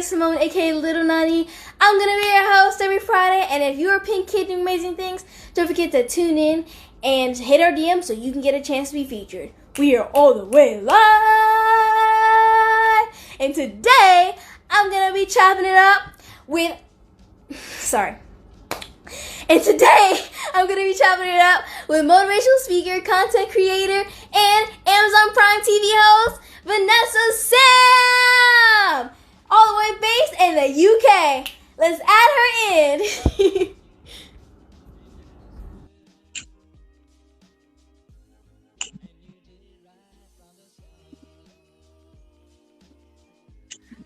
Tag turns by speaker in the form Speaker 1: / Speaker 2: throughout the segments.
Speaker 1: Nadia Simone, aka Little Nani. I'm gonna be your host every Friday, and if you're a pink kid doing amazing things, don't forget to tune in and hit our DM so you can get a chance to be featured. We are all the way live, and today I'm gonna be chopping it up with. And today, I'm going to be chopping it up with motivational speaker, content creator, and Amazon Prime TV host, Vanessa Sam! All the way based in the UK. Let's add her in.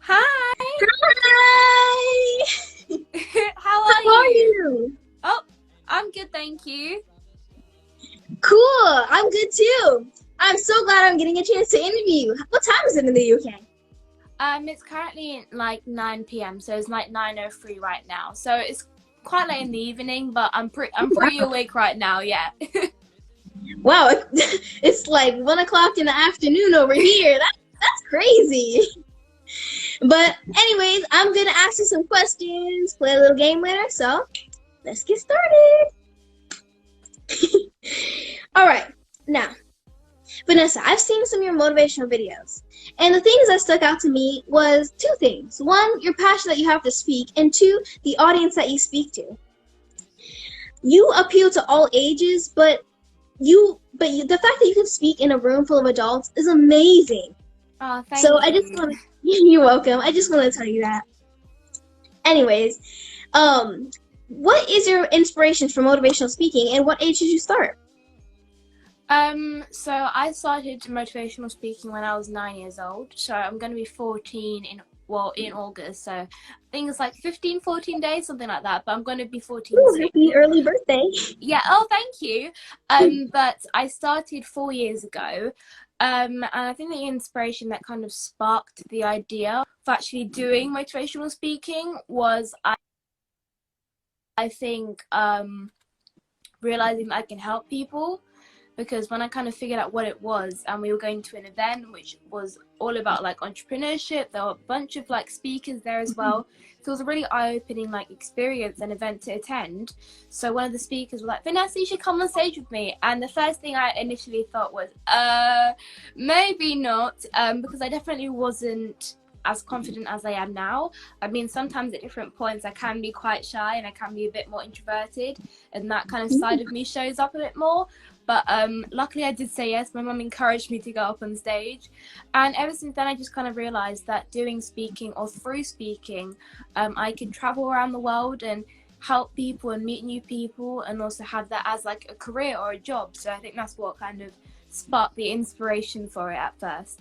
Speaker 2: Hi!
Speaker 1: Hi!
Speaker 2: How are you? Oh, I'm good, thank you.
Speaker 1: Cool, I'm good too. I'm so glad I'm getting a chance to interview you. What time is it in the UK?
Speaker 2: It's currently like 9 p.m, so it's like 9:03 right now. So it's quite late in the evening, but I'm pretty awake right now, yeah.
Speaker 1: Wow, it's like 1 o'clock in the afternoon over here. That's crazy. But anyways, I'm gonna ask you some questions, play a little game later, so let's get started. All right, now, Vanessa, I've seen some of your motivational videos, and the things that stuck out to me was two things. One, your passion that you have to speak, and two, the audience that you speak to. You appeal to all ages, but the fact that you can speak in a room full of adults is amazing.
Speaker 2: Oh, thank
Speaker 1: so
Speaker 2: you.
Speaker 1: I just want to, you're welcome. I just want to tell you that. Anyways, what is your inspiration for motivational speaking, and what age did you start?
Speaker 2: So I started motivational speaking when I was 9 years old. So I'm going to be 14 in August. So I think it's like 14 days, something like that. But I'm going to be 14.
Speaker 1: Ooh, happy early birthday.
Speaker 2: Yeah. Oh, thank you. But I started 4 years ago. And I think the inspiration that kind of sparked the idea of actually doing motivational speaking was I think realizing that I can help people, because when I kind of figured out what it was, and we were going to an event which was all about like entrepreneurship, there were a bunch of like speakers there as well, so it was a really eye-opening like experience and event to attend. So one of the speakers was like, Vanessa, you should come on stage with me, and the first thing I initially thought was maybe not, because I definitely wasn't as confident as I am now. I mean, sometimes at different points I can be quite shy and I can be a bit more introverted, and that kind of side of me shows up a bit more. But luckily I did say yes. My mum encouraged me to go up on stage, and ever since then I just kind of realized that doing speaking, or through speaking, I can travel around the world and help people and meet new people, and also have that as like a career or a job. So I think that's what kind of sparked the inspiration for it at first.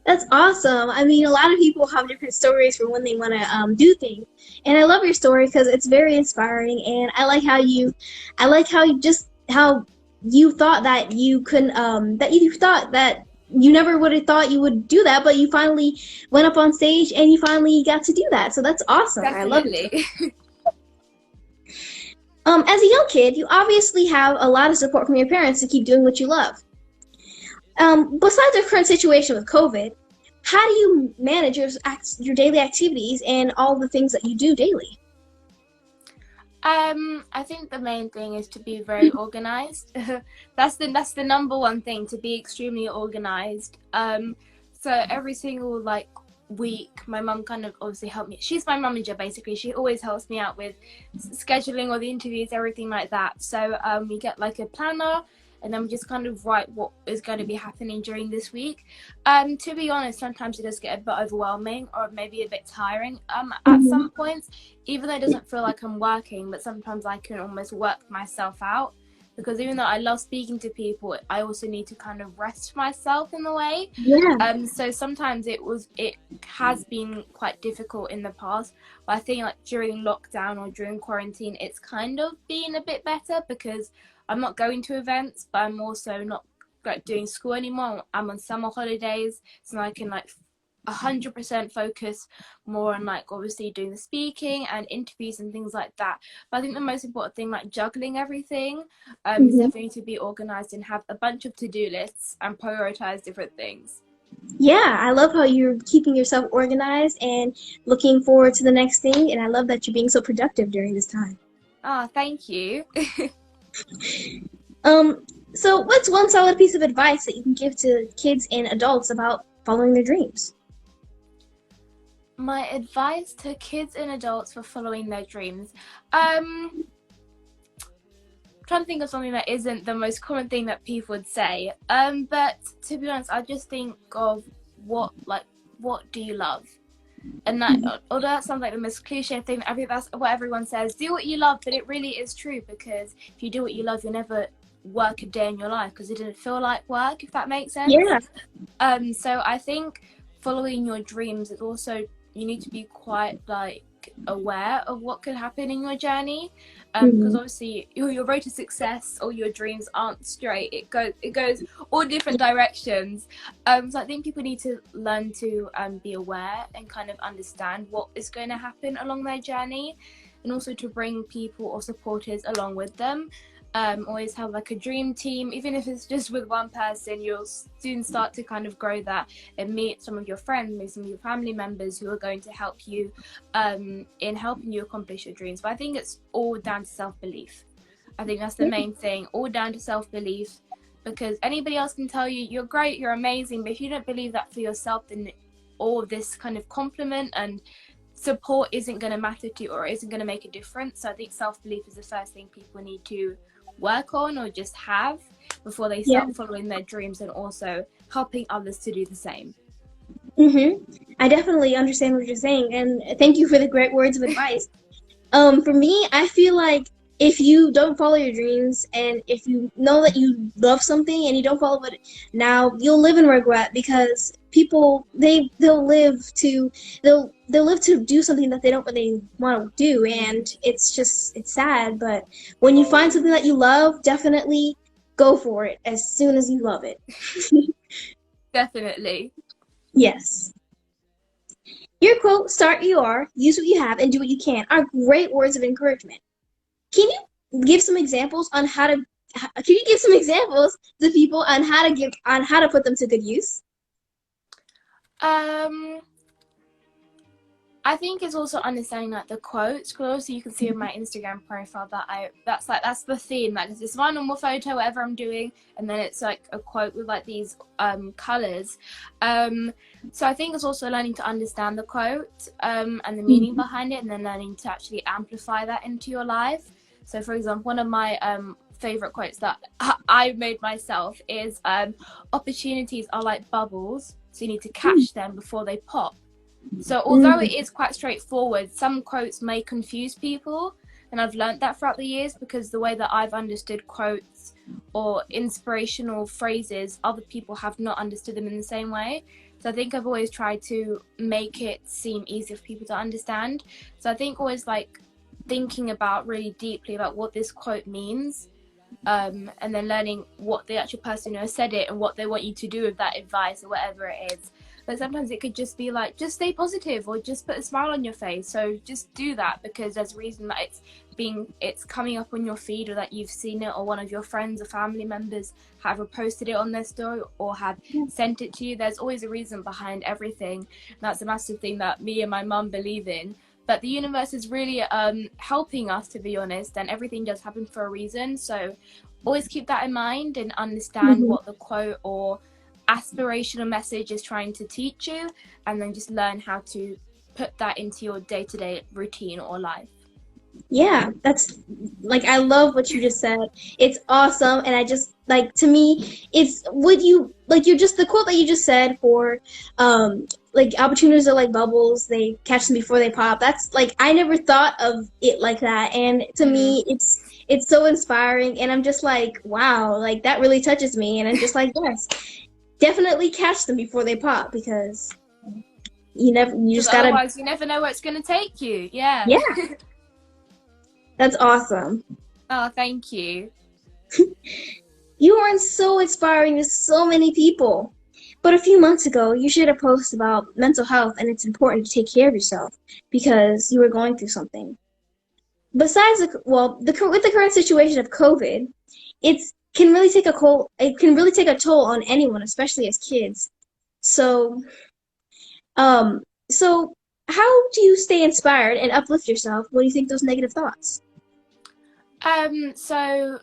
Speaker 1: That's awesome. I mean, a lot of people have different stories for when they want to do things, and I love your story because it's very inspiring. And I like how you thought that you couldn't, that you thought that you never would have thought you would do that, but you finally went up on stage and you finally got to do that. So that's awesome.
Speaker 2: Definitely.
Speaker 1: I love it. As a young kid, you obviously have a lot of support from your parents to keep doing what you love. Besides the current situation with COVID, how do you manage your daily activities and all the things that you do daily?
Speaker 2: I think the main thing is to be very organized. That's the number one thing, to be extremely organized. So every single like week, my mum kind of obviously helped me. She's my manager basically. She always helps me out with scheduling all the interviews, everything like that. So we get like a planner, and then we just kind of write what is going to be happening during this week. To be honest, sometimes it does get a bit overwhelming, or maybe a bit tiring at some points, even though it doesn't feel like I'm working, but sometimes I can almost work myself out, because even though I love speaking to people, I also need to kind of rest myself in a way.
Speaker 1: Yeah.
Speaker 2: So sometimes it has been quite difficult in the past, but I think like during lockdown or during quarantine, it's kind of been a bit better, because I'm not going to events, but I'm also not doing school anymore. I'm on summer holidays, so I can like 100% focus more on like obviously doing the speaking and interviews and things like that. But I think the most important thing, like juggling everything, is definitely to be organized and have a bunch of to-do lists and prioritize different things.
Speaker 1: Yeah, I love how you're keeping yourself organized and looking forward to the next thing, and I love that you're being so productive during this time.
Speaker 2: Ah, thank you.
Speaker 1: Um, so what's one solid piece of advice that you can give to kids and adults about following their dreams?
Speaker 2: My advice to kids and adults for following their dreams. Trying to think of something that isn't the most common thing that people would say. But to be honest, I just think of what do you love? And that, although that sounds like the most cliche thing, I think that's what everyone says. Do what you love, but it really is true, because if you do what you love, you'll never work a day in your life because it didn't feel like work. If that makes sense.
Speaker 1: Yeah.
Speaker 2: So I think following your dreams is also, you need to be quite like aware of what could happen in your journey, because obviously your road to success or your dreams aren't straight. It goes all different directions. So I think people need to learn to be aware and kind of understand what is going to happen along their journey, and also to bring people or supporters along with them. Always have like a dream team. Even if it's just with one person, you'll soon start to kind of grow that and meet some of your friends, maybe some of your family members who are going to help you in helping you accomplish your dreams. But I think it's all down to self-belief. I think that's the main thing, all down to self-belief, because anybody else can tell you you're great, you're amazing, but if you don't believe that for yourself, then all this kind of compliment and support isn't going to matter to you, or isn't going to make a difference. So I think self-belief is the first thing people need to work on or just have before they start following their dreams, and also helping others to do the same.
Speaker 1: I definitely understand what you're saying, and thank you for the great words of advice. For me, I feel like if you don't follow your dreams, and if you know that you love something and you don't follow it now, you'll live in regret, because people they'll live to do something that they don't really want to do, and it's sad. But when you find something that you love, definitely go for it as soon as you love it.
Speaker 2: Definitely.
Speaker 1: Yes. Your quote, "Start you are, use what you have, and do what you can," are great words of encouragement. Can you give some examples on how to? Can you give some examples to people on how to put them to good use?
Speaker 2: I think it's also understanding like the quotes, because also you can see in my Instagram profile that that's the theme. Like it's this one normal photo, whatever I'm doing, and then it's like a quote with like these colors. So I think it's also learning to understand the quote and the meaning behind it, and then learning to actually amplify that into your life. So for example, one of my favorite quotes that I made myself is opportunities are like bubbles, so you need to catch them before they pop. So although it is quite straightforward, some quotes may confuse people, and I've learned that throughout the years, because the way that I've understood quotes or inspirational phrases, other people have not understood them in the same way. So I think I've always tried to make it seem easier for people to understand. So I think always like thinking about really deeply about what this quote means, and then learning what the actual person who has said it and what they want you to do with that advice or whatever it is. But sometimes it could just be like, just stay positive, or just put a smile on your face. So just do that, because there's a reason that it's coming up on your feed, or that you've seen it, or one of your friends or family members have reposted it on their story or have sent it to you. There's always a reason behind everything. And that's a massive thing that me and my mum believe in. But the universe is really helping us, to be honest, and everything does happen for a reason. So always keep that in mind and understand what the quote or aspirational message is trying to teach you, and then just learn how to put that into your day-to-day routine or life.
Speaker 1: Yeah, that's like, I love what you just said. It's awesome, and I just like, to me, it's would you like, you're just the quote that you just said for like opportunities are like bubbles, they catch them before they pop. That's like, I never thought of it like that, and to me it's so inspiring, and I'm just like, wow, like that really touches me, and I'm just like, yes, definitely catch them before they pop, because you just gotta,
Speaker 2: otherwise you never know where it's going to take you. Yeah.
Speaker 1: That's awesome.
Speaker 2: Oh, thank you.
Speaker 1: You are so inspiring to so many people. But a few months ago, you shared a post about mental health, and it's important to take care of yourself because you were going through something. Besides, with the current situation of COVID, it can really take a toll on anyone, especially as kids. So, um, so how do you stay inspired and uplift yourself when you think those negative thoughts?
Speaker 2: So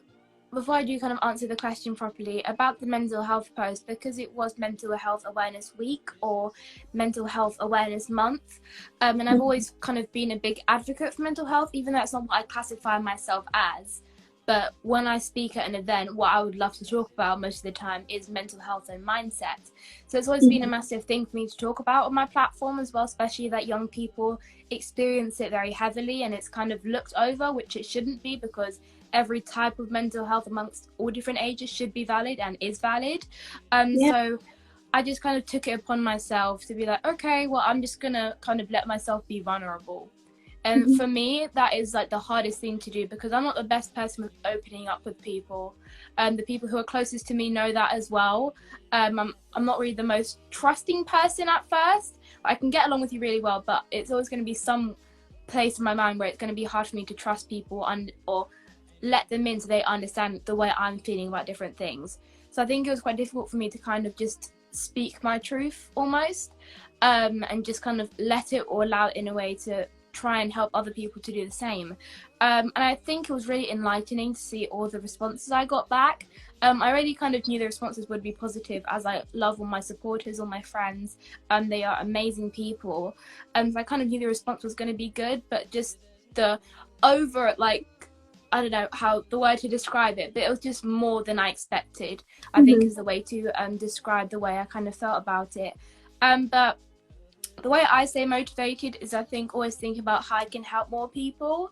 Speaker 2: before I do kind of answer the question properly about the mental health post, because it was Mental Health Awareness Week or Mental Health Awareness Month, and I've always kind of been a big advocate for mental health, even though it's not what I classify myself as. But when I speak at an event, what I would love to talk about most of the time is mental health and mindset. So it's always been a massive thing for me to talk about on my platform as well, especially that young people experience it very heavily and it's kind of looked over, which it shouldn't be, because every type of mental health amongst all different ages should be valid and is valid.
Speaker 1: Yeah.
Speaker 2: So I just kind of took it upon myself to be like, okay, well, I'm just gonna kind of let myself be vulnerable. And for me, that is like the hardest thing to do, because I'm not the best person with opening up with people. The people who are closest to me know that as well. I'm not really the most trusting person at first. I can get along with you really well, but it's always going to be some place in my mind where it's going to be hard for me to trust people or let them in so they understand the way I'm feeling about different things. So I think it was quite difficult for me to kind of just speak my truth almost, and just kind of let it all out in a way to try and help other people to do the same. And I think it was really enlightening to see all the responses I got back. I already kind of knew the responses would be positive, as I love all my supporters, all my friends. They are amazing people. So I kind of knew the response was going to be good, but just the over, like, I don't know how the word to describe it, but it was just more than I expected, I think is the way to describe the way I kind of felt about it. But the way I stay motivated is, I think, always think about how I can help more people.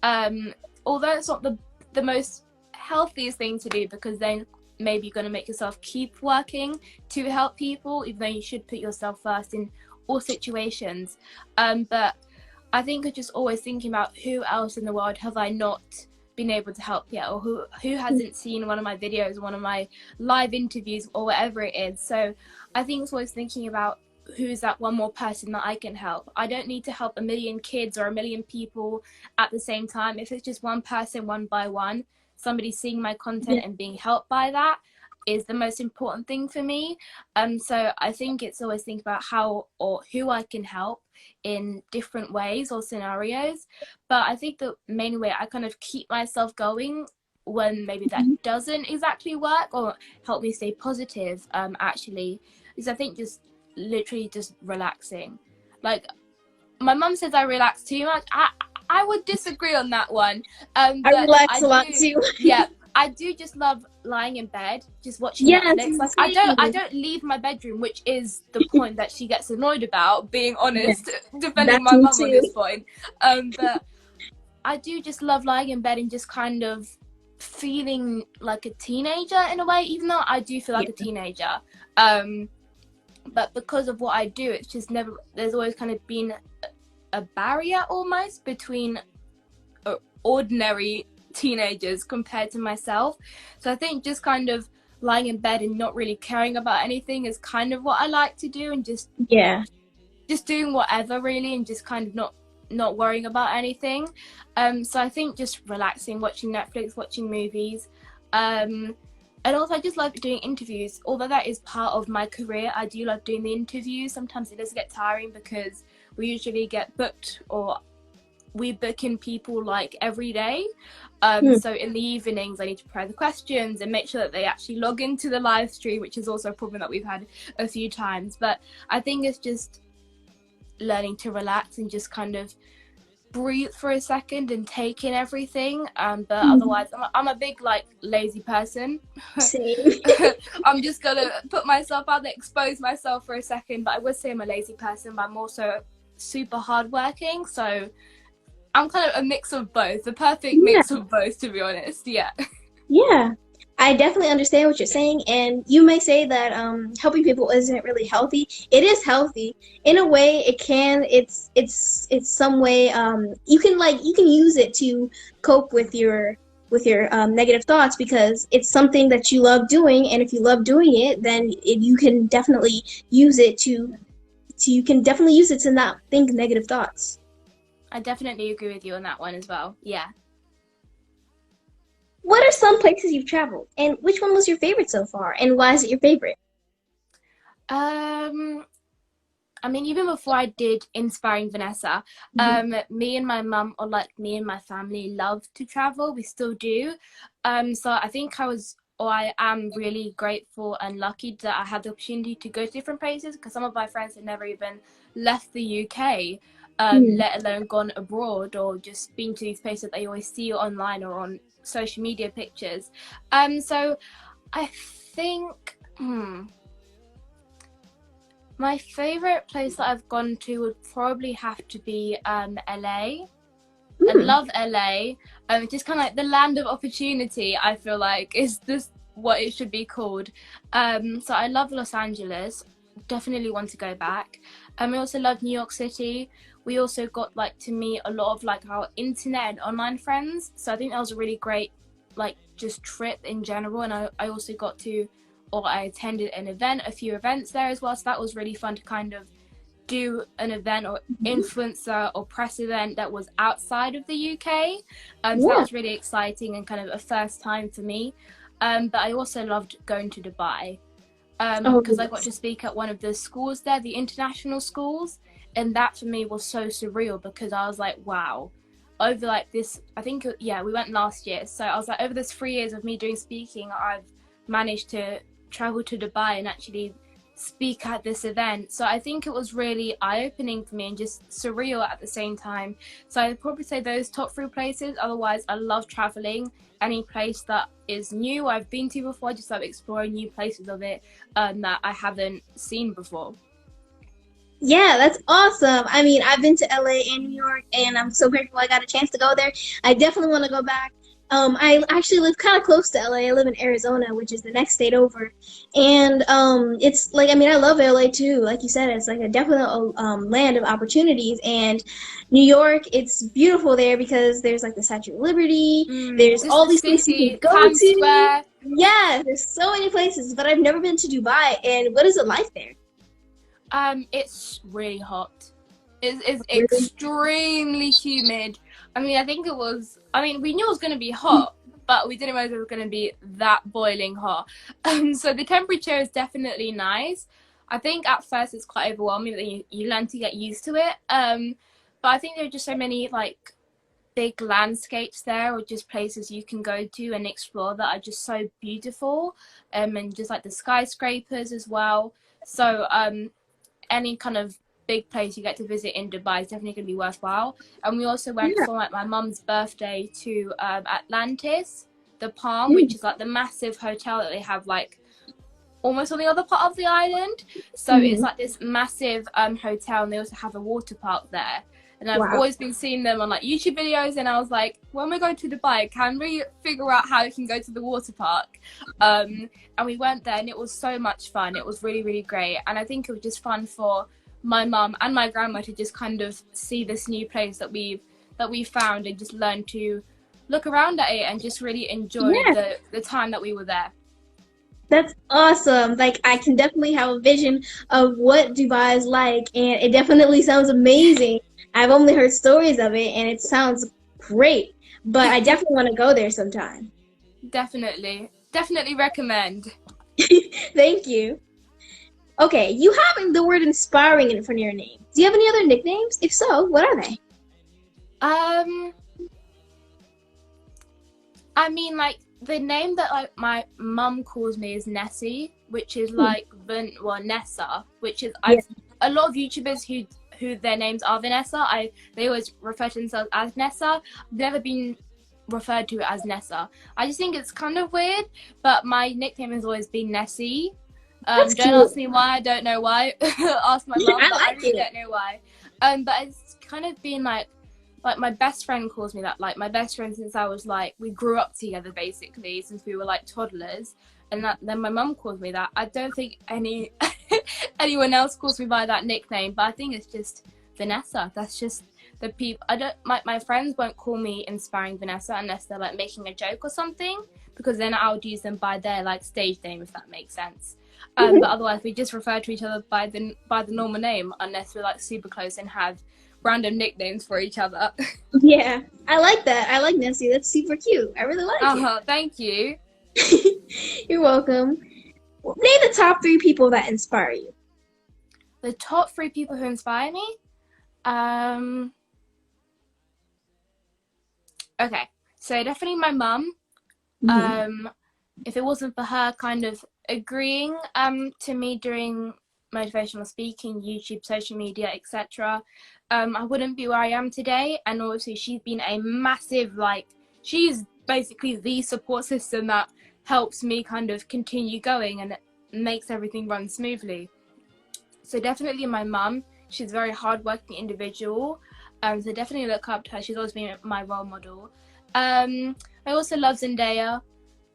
Speaker 2: Although it's not the most healthiest thing to do, because then maybe you're going to make yourself keep working to help people, even though you should put yourself first in all situations. But I think I'm just always thinking about who else in the world have I not been able to help yet, or who hasn't seen one of my videos, one of my live interviews, or whatever it is. So I think it's always thinking about who's that one more person that I can help. I don't need to help a million kids or a million people at the same time. If it's just one person, one by one, somebody seeing my content and being helped by that is the most important thing for me. So I think it's always think about how or who I can help in different ways or scenarios. But I think the main way I kind of keep myself going when maybe that doesn't exactly work or help me stay positive, actually, is I think just literally just relaxing. Like, my mum says I relax too much. I would disagree on that one.
Speaker 1: I
Speaker 2: But
Speaker 1: relax a lot too.
Speaker 2: Yeah, I do just love lying in bed, just watching Netflix. Like, I don't leave my bedroom, which is the point that she gets annoyed about, being honest, defending
Speaker 1: That's
Speaker 2: my
Speaker 1: me
Speaker 2: mum on
Speaker 1: too.
Speaker 2: this point. But I do just love lying in bed and just kind of feeling like a teenager in a way, even though I do feel like a teenager. But because of what I do, it's just never, there's always kind of been a barrier almost between ordinary teenagers compared to myself. So I think just kind of lying in bed and not really caring about anything is kind of what I like to do, and just doing whatever really, and just kind of not worrying about anything. So I think just relaxing, watching Netflix, watching movies. And also, I just love doing interviews. Although that is part of my career, I do love doing the interviews. Sometimes it does get tiring, because we usually get booked, or we book in people like every day. So in the evenings, I need to prepare the questions and make sure that they actually log into the live stream, which is also a problem that we've had a few times. But I think it's just learning to relax and just kind of breathe for a second and take in everything. But otherwise, I'm a big like lazy person.
Speaker 1: Same.
Speaker 2: I'm just gonna put myself out there, expose myself for a second. But I would say I'm a lazy person, but I'm also super hardworking. So I'm kind of a mix of both, the perfect mix of both, to be honest. Yeah.
Speaker 1: Yeah, I definitely understand what you're saying, and you may say that helping people isn't really healthy. It is healthy in a way. It can. It's some way you can use it to cope with your negative thoughts, because it's something that you love doing, and if you love doing it, then you can definitely use it to not think negative thoughts.
Speaker 2: I definitely agree with you on that one as well. Yeah.
Speaker 1: What are some places you've traveled, and which one was your favorite so far, and why is it your favorite?
Speaker 2: I mean, even before I did Inspiring Vanessa, me and my mum, or like me and my family, love to travel. We still do. So I think I am really grateful and lucky that I had the opportunity to go to different places, because some of my friends had never even left the UK, let alone gone abroad or just been to these places that they always see online or on social media pictures. So I think, my favorite place that I've gone to would probably have to be LA. I love LA. It's just kind of like the land of opportunity, I feel like, is this what it should be called. So I love Los Angeles. Definitely want to go back. We also love New York City. We also got like to meet a lot of like our internet and online friends. So I think that was a really great like just trip in general. And I also got to, or I attended a few events there as well. So that was really fun to kind of do an event or influencer or press event that was outside of the UK. So that was really exciting and kind of a first time for me. But I also loved going to Dubai, because I got to speak at one of the schools there, the international schools. And that for me was so surreal, because I was like, wow, over like this, I think, we went last year. So I was like, over this 3 years of me doing speaking, I've managed to travel to Dubai and actually speak at this event. So I think it was really eye-opening for me and just surreal at the same time. So I'd probably say those top 3 places. Otherwise, I love traveling. Any place that is new I've been to before, I just love exploring new places of it that I haven't seen before.
Speaker 1: Yeah, that's awesome. I mean, I've been to LA and New York, and I'm so grateful I got a chance to go there. I definitely want to go back. I actually live kind of close to LA. I live in Arizona, which is the next state over. And it's like, I mean, I love LA too. Like you said, it's like a definite land of opportunities. And New York, it's beautiful there because there's like the Statue of Liberty. There's all these places you can go
Speaker 2: Times
Speaker 1: to.
Speaker 2: Square.
Speaker 1: Yeah, there's so many places, but I've never been to Dubai. And what is it like there?
Speaker 2: It's really hot. It's extremely humid. I mean, we knew it was going to be hot, but we didn't realize it was going to be that boiling hot. So the temperature is definitely nice. I think at first it's quite overwhelming, but you learn to get used to it. But I think there are just so many like big landscapes there, or just places you can go to and explore that are just so beautiful. And just like the skyscrapers as well. So any kind of big place you get to visit in Dubai is definitely going to be worthwhile. And we also went for like my mum's birthday to Atlantis, the Palm, which is like the massive hotel that they have like almost on the other part of the island. So it's like this massive hotel, and they also have a water park there. And I've always been seeing them on like YouTube videos, and I was like, when we go to Dubai, can we figure out how we can go to the water park? And we went there, and it was so much fun. It was really, really great. And I think it was just fun for my mum and my grandma to just kind of see this new place that we found, and just learn to look around at it and just really enjoy the time that we were there.
Speaker 1: That's awesome. Like, I can definitely have a vision of what Dubai is like, and it definitely sounds amazing. I've only heard stories of it, and it sounds great, but I definitely want to go there sometime.
Speaker 2: Definitely recommend.
Speaker 1: Thank you. Okay, you have the word inspiring in front of your name. Do you have any other nicknames? If so, what are they?
Speaker 2: I mean, like, the name that like my mum calls me is Nessie, which is like Vanessa, which is a lot of YouTubers who their names are Vanessa, they always refer to themselves as Nessa. I've never been referred to as Nessa. I just think it's kind of weird, but my nickname has always been Nessie. Don't ask me why, I don't know why. Ask my mum, but I really don't know why. But it's kind of been like my best friend calls me that. Like, my best friend since I was like, we grew up together basically since we were like toddlers, and then my mum calls me that. I don't think anyone else calls me by that nickname, but I think it's just Vanessa. That's just the people. My friends won't call me Inspiring Vanessa unless they're like making a joke or something, because then I would use them by their like stage name, if that makes sense. But otherwise we just refer to each other by the normal name, unless we're like super close and have random nicknames for each other.
Speaker 1: Yeah, I like that. I like Nessie. That's super cute. I really like it.
Speaker 2: Thank you.
Speaker 1: You're welcome. Name the top 3 people that inspire you.
Speaker 2: The top 3 people who inspire me? Okay, so definitely my mum. If it wasn't for her kind of agreeing to me doing motivational speaking, YouTube, social media, etc., I wouldn't be where I am today. And obviously she's been a massive, like, she's basically the support system that helps me kind of continue going and makes everything run smoothly. So definitely my mum. She's a very hardworking individual. So definitely look up to her. She's always been my role model. I also love Zendaya.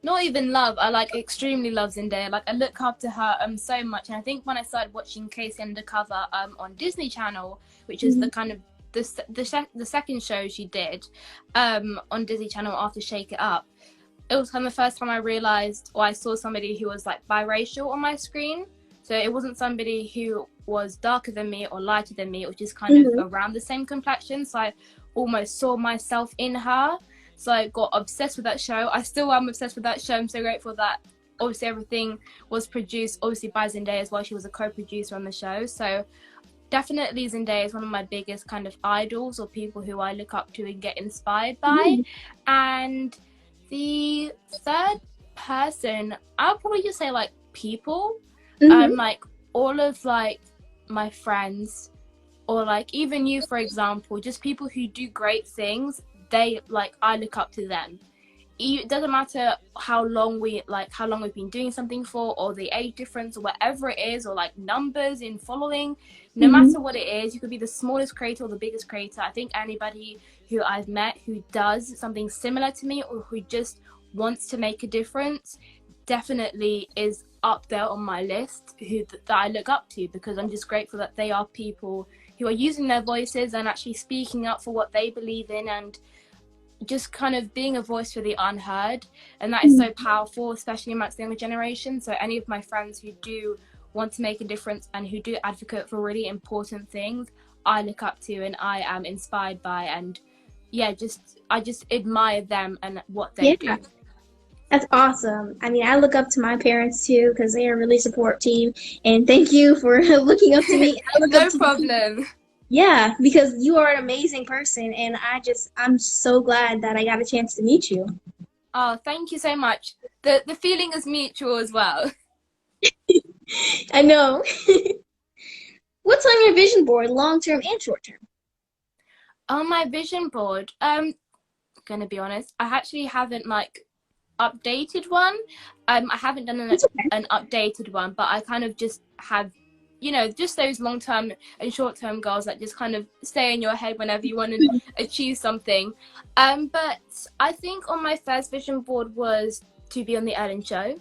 Speaker 2: Not even love, I like extremely love Zendaya. Like, I look up to her so much. And I think when I started watching Casey Undercover on Disney Channel, which is the kind of the second show she did on Disney Channel after Shake It Up, it was kind of the first time I realized, or I saw somebody who was like biracial on my screen. So it wasn't somebody who was darker than me or lighter than me. It was just kind of around the same complexion. So I almost saw myself in her. So I got obsessed with that show. I still am obsessed with that show. I'm so grateful that obviously everything was produced obviously by Zendaya as well. She was a co-producer on the show. So definitely Zendaya is one of my biggest kind of idols, or people who I look up to and get inspired by. And the third person, I'll probably just say like people. Like all of like my friends, or like even you, for example, just people who do great things. They like, I look up to them. It doesn't matter how long we've been doing something for, or the age difference, or whatever it is, or like numbers in following. No matter what it is, you could be the smallest creator or the biggest creator. I think anybody who I've met who does something similar to me, or who just wants to make a difference, definitely is up there on my list that I look up to, because I'm just grateful that they are people who are using their voices and actually speaking up for what they believe in, and just kind of being a voice for the unheard. And that is so powerful, especially amongst the younger generation. So any of my friends who do want to make a difference and who do advocate for really important things, I look up to and I am inspired by, and I just admire them and what they do.
Speaker 1: That's awesome. I mean, I look up to my parents too, because they are a really support team. And thank you for looking up to me.
Speaker 2: No problem.
Speaker 1: Yeah, because you are an amazing person, and I'm so glad that I got a chance to meet you.
Speaker 2: Oh, thank you so much. The feeling is mutual as well.
Speaker 1: I know. What's on your vision board, long term and short term?
Speaker 2: On my vision board, gonna be honest, I actually haven't like updated one. I haven't done an updated one, but I kind of just have, you know, just those long-term and short-term goals that just kind of stay in your head whenever you want to achieve something. But I think on my first vision board was to be on the Ellen show.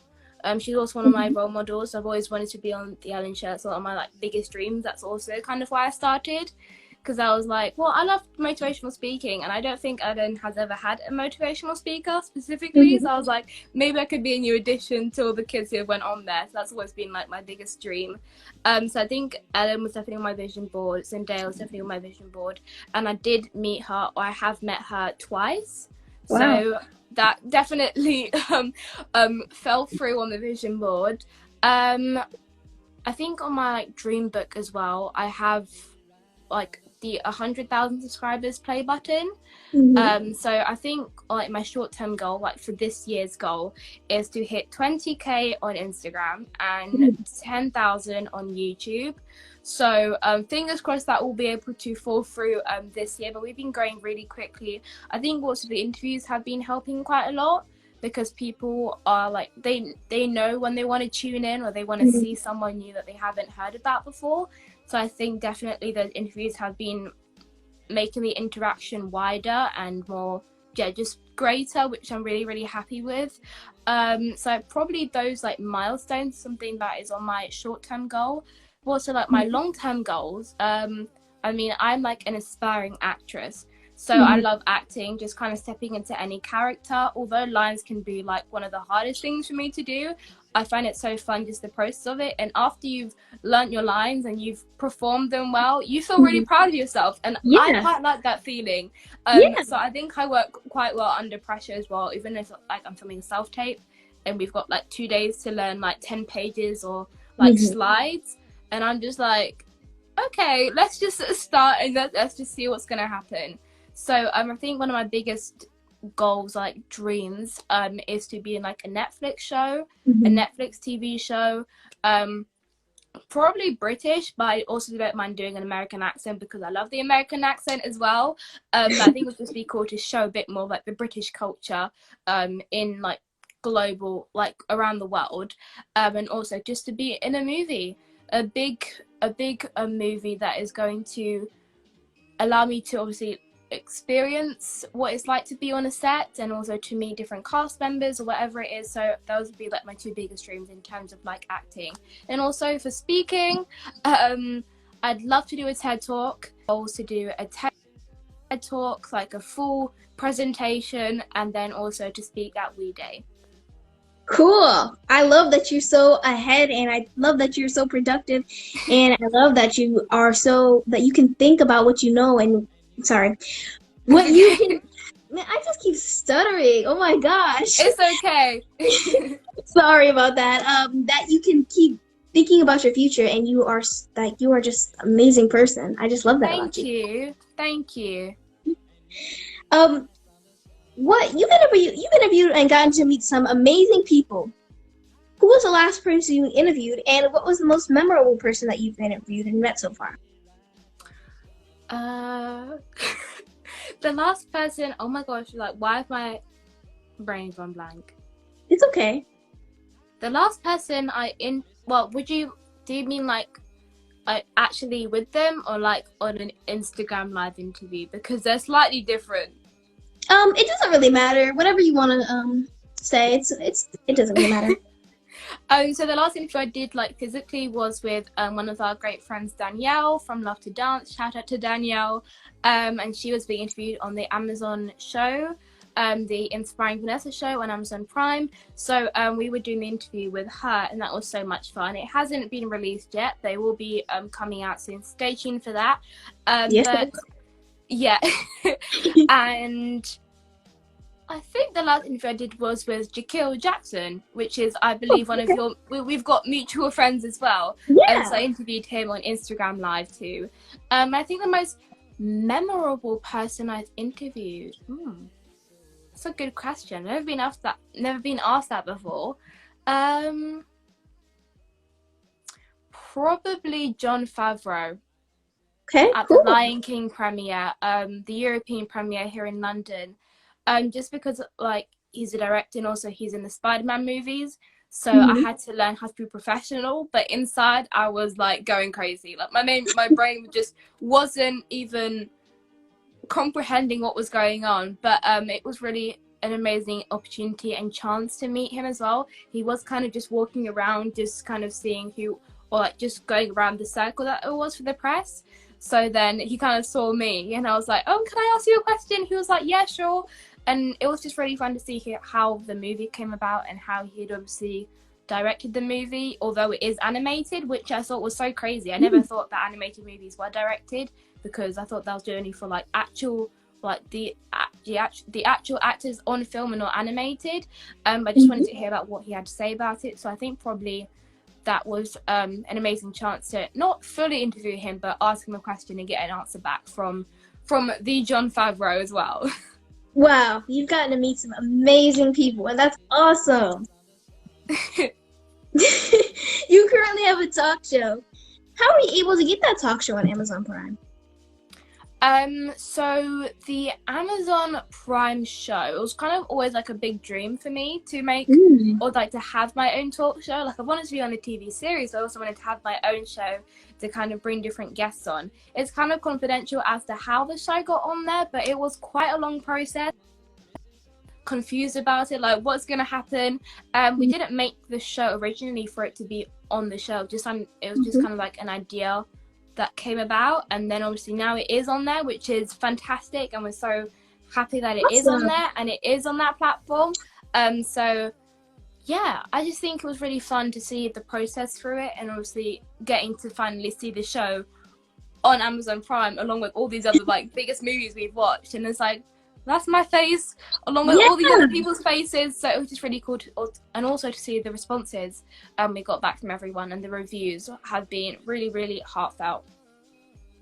Speaker 2: She's also one of my role models. I've always wanted to be on the Ellen show. It's one of my like biggest dreams. That's also kind of why I started, because I was like, well, I love motivational speaking, and I don't think Ellen has ever had a motivational speaker specifically. So I was like, maybe I could be a new addition to all the kids who went on there. So that's always been like my biggest dream. So I think Ellen was definitely on my vision board. Zendaya was definitely on my vision board, and I did meet her, or I have met her twice. Wow. So that definitely fell through on the vision board. I think on my like dream book as well, I have like the 100,000 subscribers play button. So I think like my short-term goal, like for this year's goal, is to hit 20k on Instagram and 10,000 on YouTube. So fingers crossed that we'll be able to fall through this year, but we've been growing really quickly. I think also the interviews have been helping quite a lot, because people are like, they know when they want to tune in, or they want to see someone new that they haven't heard about before. So I think definitely the interviews have been making the interaction wider and more, just greater, which I'm really, really happy with. So probably those like milestones, something that is on my short-term goal. Also like my long-term goals, I mean, I'm like an aspiring actress. So I love acting, just kind of stepping into any character. Although lines can be like one of the hardest things for me to do, I find it so fun, just the process of it. And after you've learnt your lines and you've performed them well, you feel really proud of yourself. And I quite like that feeling. So I think I work quite well under pressure as well, even if like I'm filming self-tape and we've got like 2 days to learn like 10 pages or like slides. And I'm just like, okay, let's just start and let's just see what's gonna happen. So I think one of my biggest goals, like dreams, is to be in like a Netflix show, a
Speaker 1: Mm-hmm.
Speaker 2: Netflix TV show. Probably British, but I also don't mind doing an American accent because I love the American accent as well. But I think it would just be cool to show a bit more like the British culture in like global, like around the world, and also just to be in a movie, a big movie that is going to allow me to obviously experience what it's like to be on a set and also to meet different cast members or whatever it is. So those would be like my two biggest dreams in terms of like acting. And also for speaking, I'd love to do a TED talk. Also do a TED talk, like a full presentation, and then also to speak at We Day.
Speaker 1: Cool. I love that you're so ahead, and I love that you're so productive, and I love that you are so that you can think about what you know and what you can. Man, I just keep stuttering. Oh my gosh.
Speaker 2: It's okay.
Speaker 1: Sorry about that. That you can keep thinking about your future, and you are just an amazing person. I just love that about you.
Speaker 2: Thank you.
Speaker 1: What you've interviewed and gotten to meet some amazing people. Who was the last person you interviewed, and what was the most memorable person that you've interviewed and met so far?
Speaker 2: The last person. Oh my gosh! Like, why have my brain's gone blank?
Speaker 1: It's okay.
Speaker 2: The last person well, do you mean like actually with them or like on an Instagram live interview? Because they're slightly different.
Speaker 1: It doesn't really matter. Whatever you want to say, it doesn't really matter.
Speaker 2: So the last interview I did like physically was with one of our great friends, Danielle from Love to Dance. Shout out to Danielle. And she was being interviewed on the Amazon show, the Inspiring Vanessa show on Amazon Prime. So we were doing the interview with her, and that was so much fun. It hasn't been released yet. They will be coming out soon. Stay tuned for that.
Speaker 1: Yes.
Speaker 2: But yeah. And I think the last interview I did was with Jaquil Jackson, which is, I believe, one of your. We've got mutual friends as well.
Speaker 1: Yeah.
Speaker 2: So I interviewed him on Instagram Live too. I think the most memorable person I've interviewed. That's a good question. Never been asked that before. Probably Jon Favreau.
Speaker 1: Okay.
Speaker 2: At
Speaker 1: Cool.
Speaker 2: the Lion King premiere, the European premiere here in London. Just because like he's a director and also he's in the Spider-Man movies, so I had to learn how to be professional. But inside, I was like going crazy. Like my brain just wasn't even comprehending what was going on. But it was really an amazing opportunity and chance to meet him as well. He was kind of just walking around, just kind of seeing who, or like just going around the circle that it was for the press. So then he kind of saw me, and I was like, "Oh, can I ask you a question?" He was like, "Yeah, sure." And it was just really fun to see how the movie came about and how he'd obviously directed the movie, although it is animated, which I thought was so crazy. I never thought that animated movies were directed, because I thought that was only for like actual, like the actual actors on film and not animated. I just wanted to hear about what he had to say about it. So I think probably that was an amazing chance to not fully interview him, but ask him a question and get an answer back from the Jon Favreau as well.
Speaker 1: Wow, you've gotten to meet some amazing people, and that's awesome. You currently have a talk show. How are you able to get that talk show on Amazon Prime?
Speaker 2: So the Amazon Prime show, it was kind of always like a big dream for me to make or like to have my own talk show. Like I wanted to be on a TV series, I also wanted to have my own show to kind of bring different guests on. It's kind of confidential as to how the show got on there, but it was quite a long process. Confused about it, like what's gonna happen. We didn't make the show originally for it to be on the show, it was just kind of like an idea that came about, and then obviously now it is on there, which is fantastic, and we're so happy that it is on there and it is on that platform. So yeah, I just think it was really fun to see the process through it, and obviously getting to finally see the show on Amazon Prime along with all these other like biggest movies we've watched, and it's like that's my face along with all the other people's faces. So it was just really cool and also to see the responses we got back from everyone, and the reviews have been really, really heartfelt.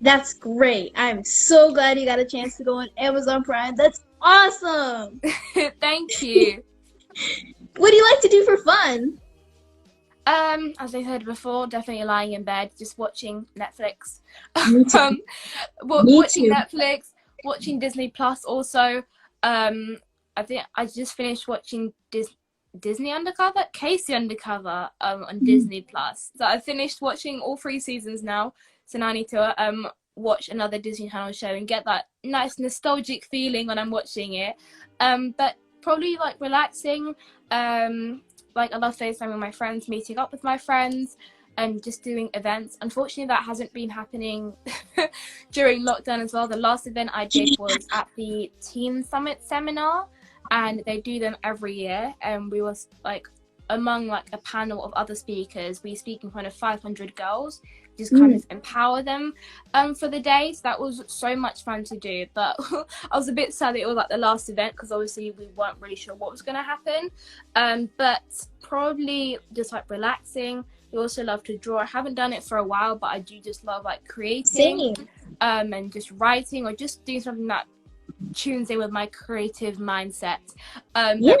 Speaker 1: That's great. I'm so glad you got a chance to go on Amazon Prime. That's awesome.
Speaker 2: Thank you.
Speaker 1: What do you like to do for fun?
Speaker 2: As I said before, definitely lying in bed, just watching Netflix.
Speaker 1: Me too.
Speaker 2: um,
Speaker 1: Me
Speaker 2: watching
Speaker 1: too.
Speaker 2: Netflix, watching Disney Plus also. I think I just finished watching Disney Undercover, Casey Undercover, on Disney Plus. So I finished watching all 3 seasons now. So now I need to watch another Disney Channel show and get that nice nostalgic feeling when I'm watching it. But probably like relaxing. Like I love FaceTime with my friends, meeting up with my friends, and just doing events. Unfortunately, that hasn't been happening during lockdown as well. The last event I did was at the Teen Summit seminar, and they do them every year. And we was like among like a panel of other speakers. We speak in front of 500 girls, just kind of empower them for the day. So that was so much fun to do. But I was a bit sad that it was like the last event, because obviously we weren't really sure what was going to happen. But probably just like relaxing. We also love to draw. I haven't done it for a while, but I do just love like creating.
Speaker 1: Same.
Speaker 2: And just writing, or just doing something that tunes in with my creative mindset.
Speaker 1: Yeah.
Speaker 2: But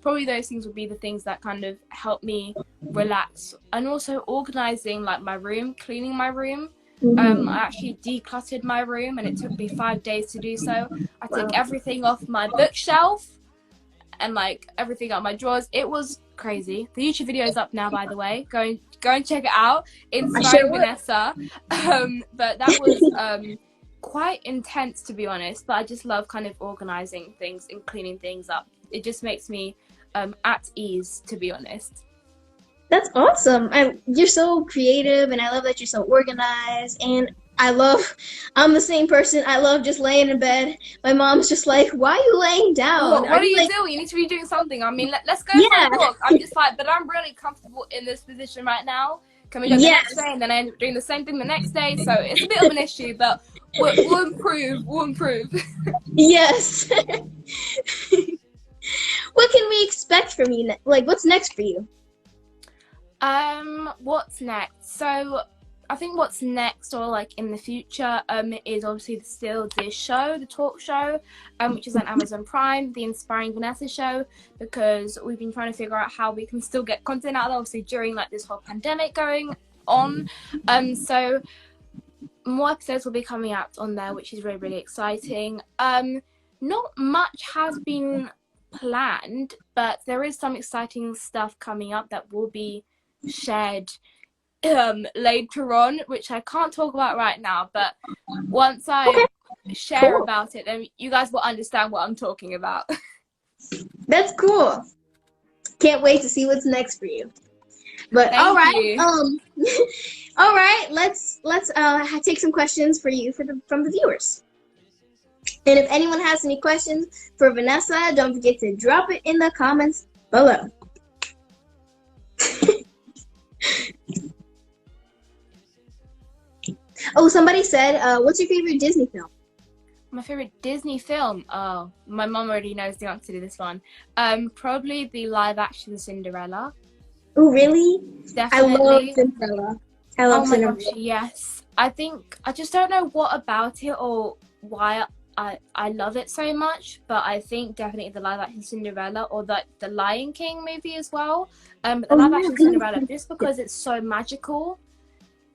Speaker 2: probably those things would be the things that kind of help me relax. And also organizing like my room, cleaning my room. I actually decluttered my room, and it took me 5 days to do so. I took everything off my bookshelf and like everything out my drawers. It was crazy. The YouTube video is up now, by the way. Go and check it out. Inspiring Vanessa. But that was quite intense, to be honest. But I just love kind of organizing things and cleaning things up. It just makes me at ease, to be honest.
Speaker 1: That's awesome. You're so creative, and I love that you're so organized. And I'm the same person. I love just laying in bed. My mom's just like, why are you laying down?
Speaker 2: What are you doing? You need to be doing something. I mean, let's go for a walk. I'm just like, but I'm really comfortable in this position right now. Can we go the next day? And then I end up doing the same thing the next day. So it's a bit of an issue, but we'll improve. We'll improve.
Speaker 1: Yes. What can we expect from you? Like, what's next for you?
Speaker 2: What's next? So I think what's next, or like in the future, is obviously still this show, the talk show, which is on Amazon Prime, the Inspiring Vanessa show, because we've been trying to figure out how we can still get content out there, obviously during like this whole pandemic going on. So more episodes will be coming out on there, which is really, really exciting. Not much has been planned, but there is some exciting stuff coming up that will be shared later on, which I can't talk about right now, but once I share about it, then you guys will understand what I'm talking about.
Speaker 1: That's cool. Can't wait to see what's next for you. But all right, all right, let's take some questions for you from the viewers. And if anyone has any questions for Vanessa, don't forget to drop it in the comments below. Oh, somebody said, what's your favorite Disney film?
Speaker 2: My favorite Disney film? Oh, my mom already knows the answer to this one. Probably the live action Cinderella.
Speaker 1: Oh, really?
Speaker 2: Definitely.
Speaker 1: I love Cinderella.
Speaker 2: Oh my gosh, yes. I think I just don't know what about it or why I love it so much, but I think definitely the live action Cinderella, or the Lion King movie as well. But the live action Cinderella, just because it's so magical.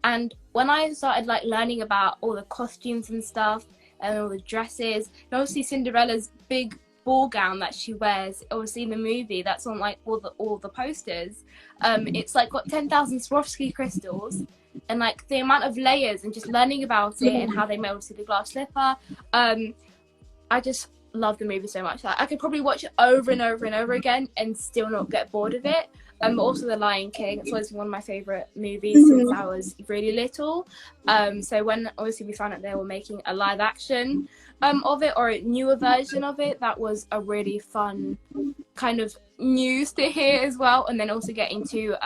Speaker 2: And when I started like learning about all the costumes and stuff and all the dresses, and obviously Cinderella's big ball gown that she wears, obviously in the movie, that's on like all the posters. It's like got 10,000 Swarovski crystals, and like the amount of layers, and just learning about it and how they made obviously the glass slipper. I just love the movie so much. Like, I could probably watch it over and over and over again and still not get bored of it. Also the Lion King, it's always one of my favorite movies since I was really little. So when obviously we found out they were making a live action of it, or a newer version of it, that was a really fun kind of news to hear as well. And then also getting to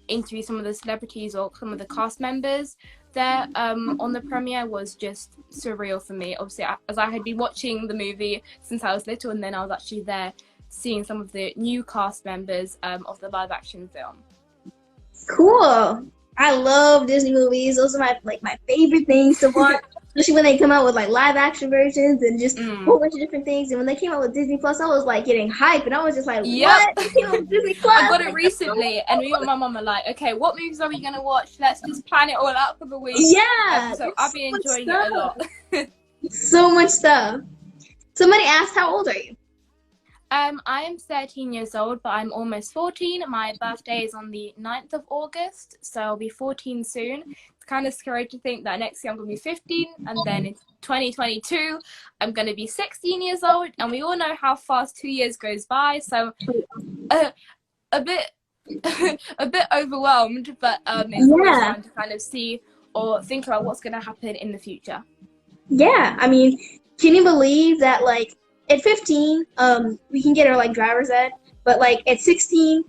Speaker 2: interview some of the celebrities or some of the cast members there on the premiere was just surreal for me. Obviously, as I had been watching the movie since I was little, and then I was actually there seeing some of the new cast members of the live action film.
Speaker 1: Cool. I love Disney movies. Those are my favorite things to watch, especially when they come out with like live action versions and just a whole bunch of different things. And when they came out with Disney Plus, I was like getting hype, and I was just like,
Speaker 2: Yep.
Speaker 1: "What? They came out with Disney
Speaker 2: I
Speaker 1: Plus?"
Speaker 2: got it recently, and me and my mum are like, okay, what movies are we gonna watch? Let's just plan it all out for the week.
Speaker 1: Yeah,
Speaker 2: So I've been enjoying it a lot.
Speaker 1: So much stuff. Somebody asked, "How old are you?"
Speaker 2: I am 13 years old, but I'm almost 14. My birthday is on the 9th of August, so I'll be 14 soon. It's kind of scary to think that next year I'm going to be 15, and then in 2022, I'm going to be 16 years old, and we all know how fast 2 years goes by, so a bit a bit overwhelmed, but it's always fun to kind of see or think about what's going to happen in the future.
Speaker 1: Yeah, I mean, can you believe that, like, at 15, we can get our, like, driver's ed, but, like, at 16,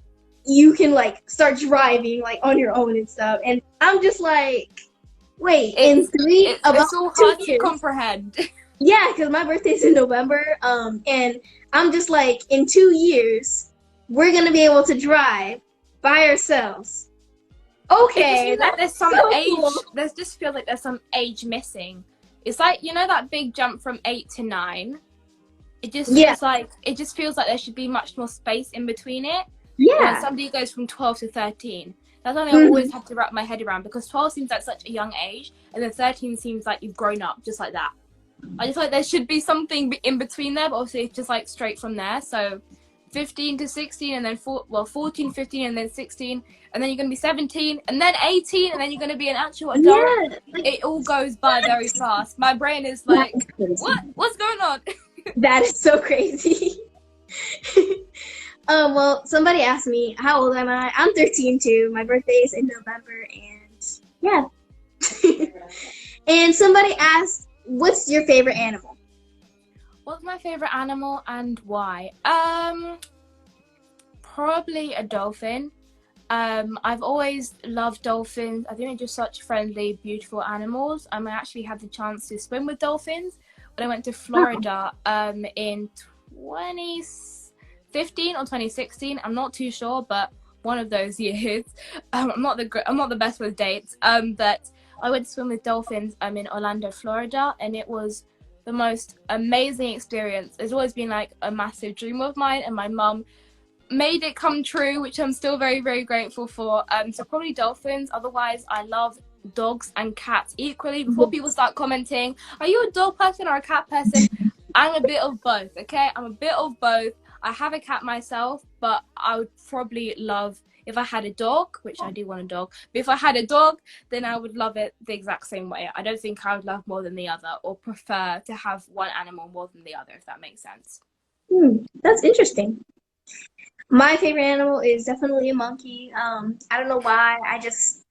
Speaker 1: you can, like, start driving, like, on your own and stuff, and I'm just like, wait,
Speaker 2: it's all hard to comprehend.
Speaker 1: Yeah, because my birthday's in November, and I'm just like, in 2 years, we're gonna be able to drive by ourselves. Okay,
Speaker 2: like there's some age. Cool. There's just feel like there's some age missing. It's like, you know, that big jump from 8 to 9. It just feels like there should be much more space in between it.
Speaker 1: Yeah.
Speaker 2: When somebody goes from 12 to 13. That's something I always have to wrap my head around, because 12 seems like such a young age, and then 13 seems like you've grown up just like that. I just like there should be something in between there, but obviously it's just like straight from there. So 15 to 16, and then 14, 15, and then 16, and then you're going to be 17, and then 18, and then you're going to be an actual adult. Yeah, it all goes by very fast. My brain is like, what's going on?
Speaker 1: That is so crazy. Well, somebody asked me, how old am I? I'm 13 too. My birthday is in November, and yeah. And somebody asked, what's your favorite animal?
Speaker 2: What's my favorite animal and why? Probably a dolphin. I've always loved dolphins. I think they're just such friendly, beautiful animals. I actually had the chance to swim with dolphins when I went to Florida in 2015 or 2016. I'm not too sure, but one of those years. I'm not the best with dates. But I went to swim with dolphins in Orlando, Florida, and it was the most amazing experience. It's always been like a massive dream of mine, and my mum made it come true, which I'm still very, very grateful for. So probably dolphins. Otherwise, I love dogs and cats equally. Before people start commenting, are you a dog person or a cat person? I'm a bit of both, okay? I'm a bit of both. I have a cat myself, but I would probably love, if I had a dog, which I do want a dog, but if I had a dog, then I would love it the exact same way. I don't think I would love more than the other, or prefer to have one animal more than the other, if that makes sense.
Speaker 1: That's interesting. My favorite animal is definitely a monkey. I don't know why. I just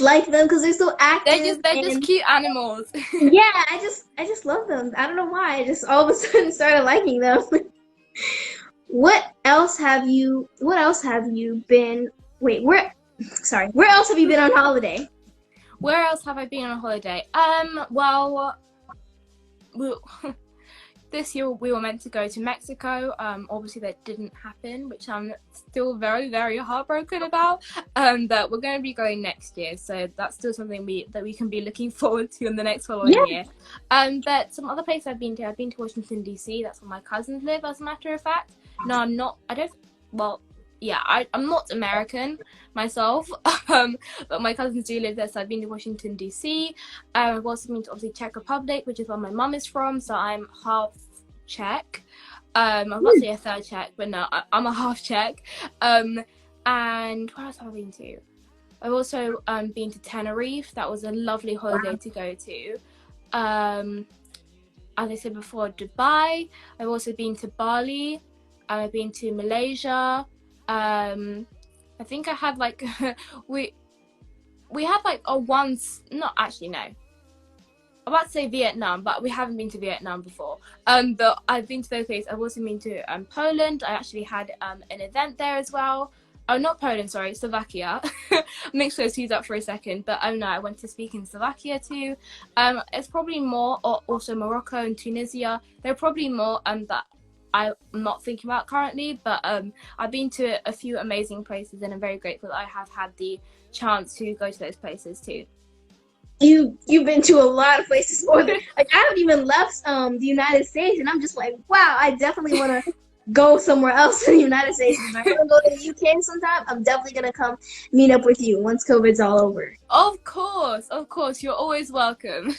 Speaker 1: like them because they're so active.
Speaker 2: They're just cute animals.
Speaker 1: Yeah, I just love them. I don't know why. I just all of a sudden started liking them. Where else have you been? Wait, where else have you been on holiday?
Speaker 2: Where else have I been on holiday? Well, this year we were meant to go to Mexico. Obviously that didn't happen, which I'm still very, very heartbroken about. But we're going to be going next year, so that's still something that we can be looking forward to in the next following year. But some other places I've been to Washington DC. That's where my cousins live, as a matter of fact. No, I'm not. I'm not American myself, but my cousins do live there, so I've been to Washington DC. I've also been to obviously Czech Republic, which is where my mum is from, so I'm half Czech. I'm not say a third Czech, but no, I'm a half Czech. And where else have I been to? I've also been to Tenerife. That was a lovely holiday to go to. As I said before, Dubai. I've also been to Bali. I've been to Malaysia. I think I had like we had like a once, not actually, no, I'm about to say Vietnam, but we haven't been to Vietnam before. But I've been to those places. I've also been to Poland. I actually had an event there as well. Oh, not Poland, sorry, Slovakia. Make sure to use that for a second. But no, I went to speak in Slovakia too. It's probably more, or also Morocco and Tunisia. There are probably more that I'm not thinking about currently, but I've been to a few amazing places, and I'm very grateful that I have had the chance to go to those places too.
Speaker 1: You've been to a lot of places more than like I haven't even left the United States, and I'm just like, wow, I definitely want to go somewhere else in the United States. If I want to go to the UK sometime, I'm definitely gonna come meet up with you once COVID's all over.
Speaker 2: Of course, you're always welcome.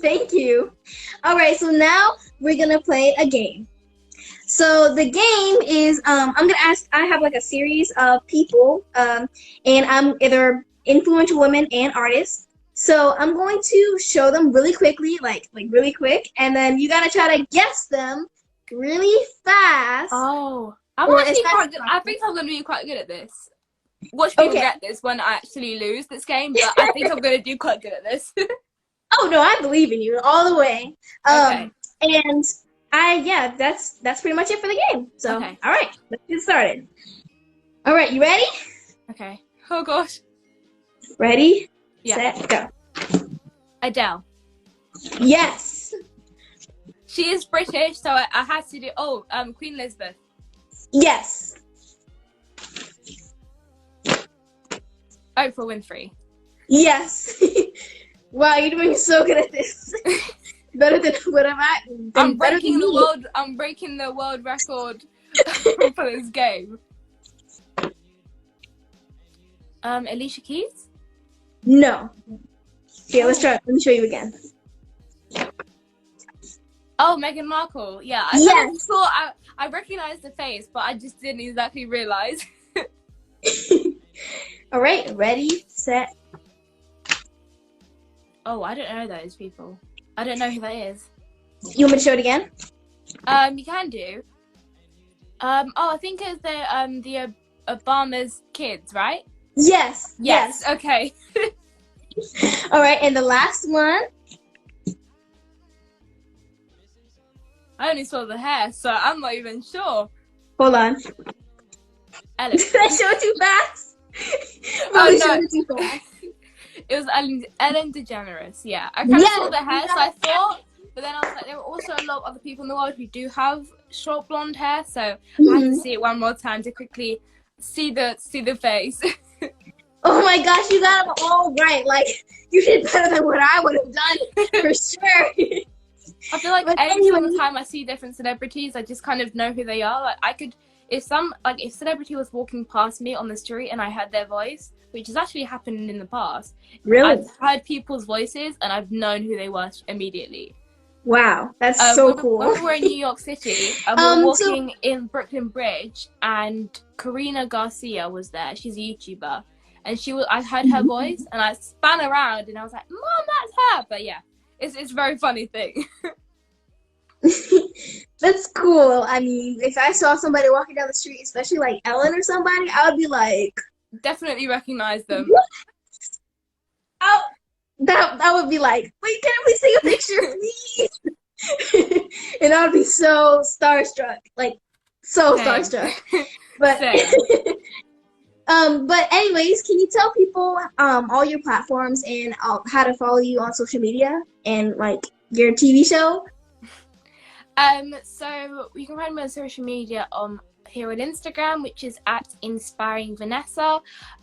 Speaker 1: Thank you. All right, so now we're gonna play a game. So the game is I'm gonna ask. I have like a series of people, and I'm either influential women and artists. So I'm going to show them really quickly, like really quick, and then you gotta try to guess them really fast.
Speaker 2: Oh, I'm actually quite good. I think I'm gonna be quite good at this. Watch me regret this when I actually lose this game, but I think I'm gonna do quite good at this.
Speaker 1: Oh no, I believe in you all the way.
Speaker 2: Okay.
Speaker 1: And that's pretty much it for the game. So all right, let's get started. All right, you ready?
Speaker 2: Okay. Oh gosh.
Speaker 1: Ready?
Speaker 2: Yeah.
Speaker 1: Set, go.
Speaker 2: Adele.
Speaker 1: Yes.
Speaker 2: She is British, so I had to do. Oh, Queen Elizabeth.
Speaker 1: Yes.
Speaker 2: Oprah Winfrey.
Speaker 1: Yes. Wow, you're doing so good at this. Better than what am I?
Speaker 2: I'm breaking the world. I'm breaking the world record for this game. Alicia Keys.
Speaker 1: No. Okay, let's try. Let me show you again.
Speaker 2: Oh, Meghan Markle. Yeah, I
Speaker 1: yes.
Speaker 2: thought I recognized the face, but I just didn't exactly realize.
Speaker 1: All right, ready, set.
Speaker 2: Oh, I don't know those people. I don't know who that is.
Speaker 1: You want me to show it again?
Speaker 2: You can do. Oh, I think it's the Obama's kids, right?
Speaker 1: Yes.
Speaker 2: Yes. Okay.
Speaker 1: All right, and the last one.
Speaker 2: I only saw the hair, so I'm not even sure.
Speaker 1: Hold on.
Speaker 2: Ellen.
Speaker 1: Did I show it too fast?
Speaker 2: Oh no. Too fast. It was Ellen Degeneres. Yeah, I kind of saw the hair, so I thought, but then I was like, there were also a lot of other people in the world who do have short blonde hair, so I had to see it one more time to quickly see the face.
Speaker 1: Oh my gosh, you got them all right. Like, you did better than what I would have done, for sure.
Speaker 2: I feel like every single time I see different celebrities, I just kind of know who they are. Like, I could, if celebrity was walking past me on the street and I heard their voice, which has actually happened in the past.
Speaker 1: Really?
Speaker 2: I've heard people's voices and I've known who they were immediately.
Speaker 1: Wow, that's so cool.
Speaker 2: When we were in New York City, we were walking in Brooklyn Bridge, and Karina Garcia was there. She's a YouTuber, and I heard her voice, and I span around, and I was like, "Mom, that's her!" But yeah, it's a very funny thing.
Speaker 1: That's cool. I mean, if I saw somebody walking down the street, especially like Ellen or somebody, I would be like,
Speaker 2: definitely recognize them.
Speaker 1: What? Oh, that would be like, wait, can we take a picture, please? And I would be so starstruck, like so starstruck. But but anyways, can you tell people all your platforms and how to follow you on social media and like your TV show?
Speaker 2: So you can find me on social media here on Instagram, which is at inspiringvanessa.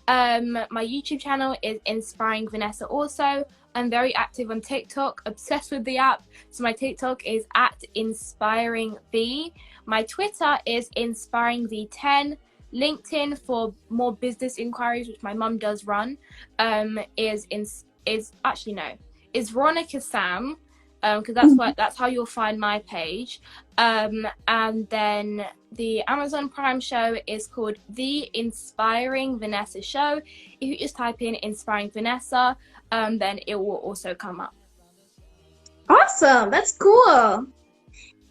Speaker 2: My YouTube channel is Inspiring Vanessa also. I'm very active on TikTok, obsessed with the app. So my TikTok is at inspiringv. My Twitter is inspiringv10. LinkedIn for more business inquiries, which my mum does run, is Veronica Sam. Because that's how you'll find my page, and then the Amazon Prime show is called The Inspiring Vanessa Show. If you just type in Inspiring Vanessa, then it will also come up.
Speaker 1: Awesome, that's cool.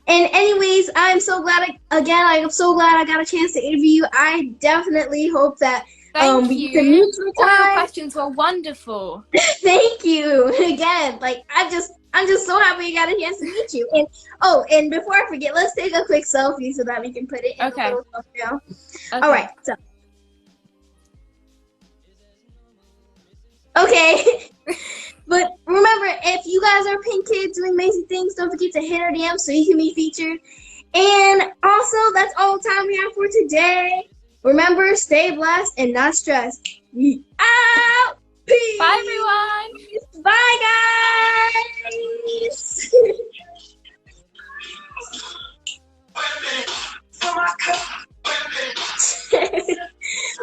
Speaker 1: And anyways, I'm so glad I got a chance to interview you. I definitely hope that we can meet sometime.
Speaker 2: All your questions were wonderful.
Speaker 1: Thank you again. Like I'm just so happy I got a chance to meet you. And and before I forget, let's take a quick selfie so that we can put it in the little thumbnail. Okay. All right. So. Okay. But remember, if you guys are Pink Kids doing amazing things, don't forget to hit our DM so you can be featured. And also, that's all the time we have for today. Remember, stay blessed and not stressed. We out. Peace.
Speaker 2: Bye, everyone.
Speaker 1: Bye, guys.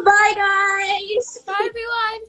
Speaker 1: Bye, guys.
Speaker 2: Bye, everyone.